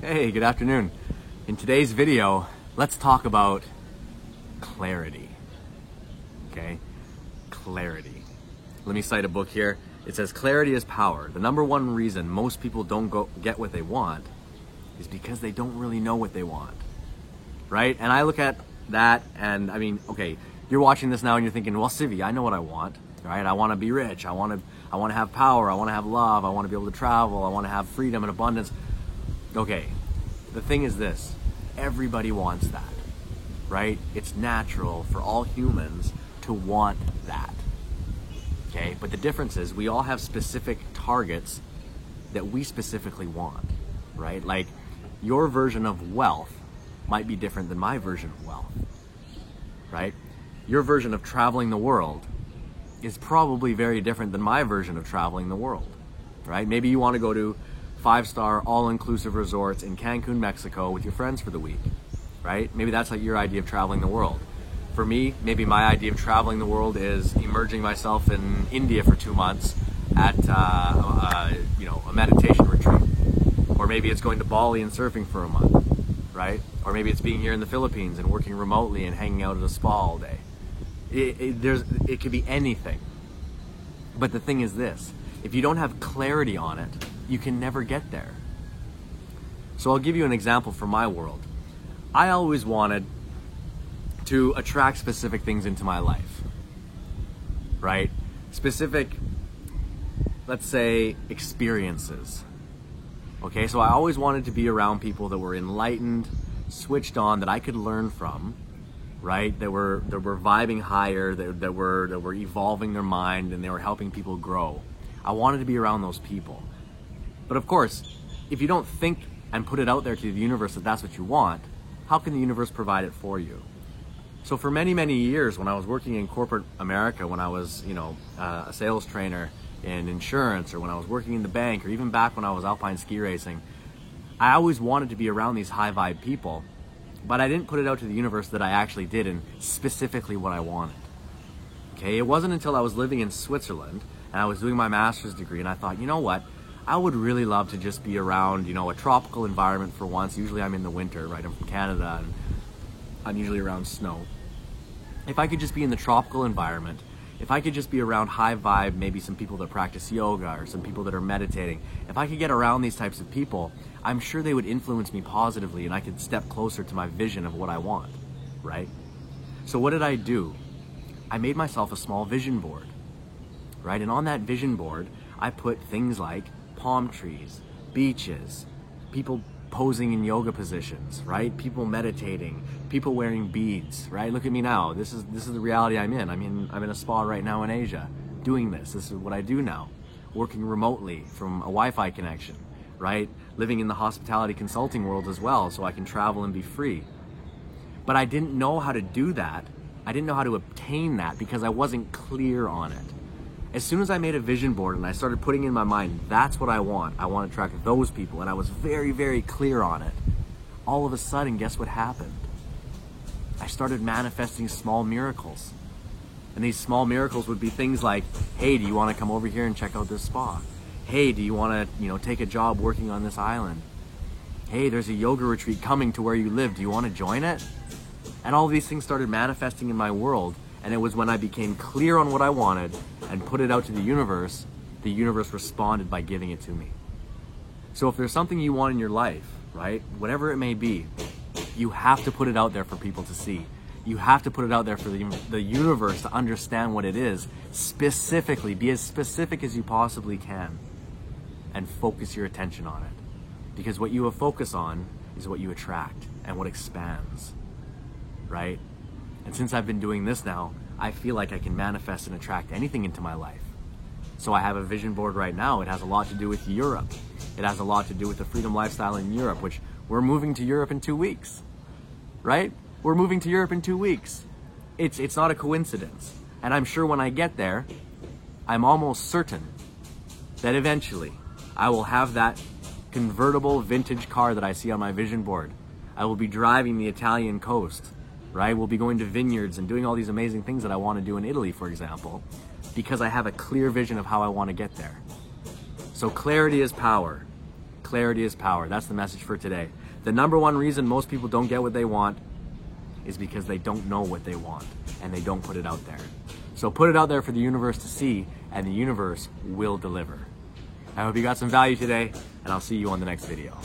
Hey, good afternoon. In today's video, let's talk about clarity. Okay? Clarity. Let me cite a book here. It says, clarity is power. The number one reason most people don't get what they want is because they don't really know what they want. Right? And I look at that and I mean, okay, you're watching this now and you're thinking, well, Sivi, I know what I want, right? I want to be rich. I want to have power. I want to have love. I want to be able to travel. I want to have freedom and abundance. Okay, the thing is this, everybody wants that, right? It's natural for all humans to want that, okay? But the difference is we all have specific targets that we specifically want, right? Like your version of wealth might be different than my version of wealth, right? Your version of traveling the world is probably very different than my version of traveling the world, right? Maybe you want to go to 5-star all-inclusive resorts in Cancun, Mexico with your friends for the week, right? Maybe that's like your idea of traveling the world. For me, maybe my idea of traveling the world is immersing myself in India for 2 months at a meditation retreat. Or maybe it's going to Bali and surfing for a month, right? Or maybe it's being here in the Philippines and working remotely and hanging out at a spa all day. It could be anything. But the thing is this, if you don't have clarity on it, you can never get there. So I'll give you an example from my world. I always wanted to attract specific things into my life, right? Specific, let's say, experiences. Okay, so I always wanted to be around people that were enlightened, switched on, that I could learn from, right? That were vibing higher, that were evolving their mind, and they were helping people grow. I wanted to be around those people. But of course, if you don't think and put it out there to the universe that that's what you want, how can the universe provide it for you? So for many, many years, when I was working in corporate America, when I was, a sales trainer in insurance, or when I was working in the bank, or even back when I was alpine ski racing, I always wanted to be around these high vibe people, but I didn't put it out to the universe that I actually did and specifically what I wanted. Okay, it wasn't until I was living in Switzerland and I was doing my master's degree and I thought, you know what? I would really love to just be around, a tropical environment for once. Usually I'm in the winter, right? I'm from Canada and I'm usually around snow. If I could just be in the tropical environment, if I could just be around high vibe, maybe some people that practice yoga or some people that are meditating, if I could get around these types of people, I'm sure they would influence me positively and I could step closer to my vision of what I want, right? So what did I do? I made myself a small vision board, right? And on that vision board, I put things like palm trees, beaches, people posing in yoga positions, right? People meditating, people wearing beads, right? Look at me now. This is the reality I'm in. I'm in a spa right now in Asia doing this. This is what I do now. Working remotely from a Wi-Fi connection, right? Living in the hospitality consulting world as well, so I can travel and be free. But I didn't know how to do that. I didn't know how to obtain that because I wasn't clear on it. As soon as I made a vision board and I started putting in my mind, that's what I want to attract those people, and I was very, very clear on it, all of a sudden, guess what happened? I started manifesting small miracles. And these small miracles would be things like, hey, do you want to come over here and check out this spa? Hey, do you want to, take a job working on this island? Hey, there's a yoga retreat coming to where you live. Do you want to join it? And all of these things started manifesting in my world. And it was when I became clear on what I wanted and put it out to the universe responded by giving it to me. So if there's something you want in your life, right, whatever it may be, you have to put it out there for people to see. You have to put it out there for the universe to understand what it is. Specifically, be as specific as you possibly can and focus your attention on it. Because what you focus on is what you attract and what expands, right? And since I've been doing this now, I feel like I can manifest and attract anything into my life. So I have a vision board right now. It has a lot to do with Europe. It has a lot to do with the freedom lifestyle in Europe, which we're moving to Europe in 2 weeks, right? We're moving to Europe in 2 weeks. It's not a coincidence. And I'm sure when I get there, I'm almost certain that eventually I will have that convertible vintage car that I see on my vision board. I will be driving the Italian coast, right? We'll be going to vineyards and doing all these amazing things that I want to do in Italy, for example, because I have a clear vision of how I want to get there. So clarity is power. Clarity is power. That's the message for today. The number one reason most people don't get what they want is because they don't know what they want and they don't put it out there. So put it out there for the universe to see, and the universe will deliver. I hope you got some value today, and I'll see you on the next video.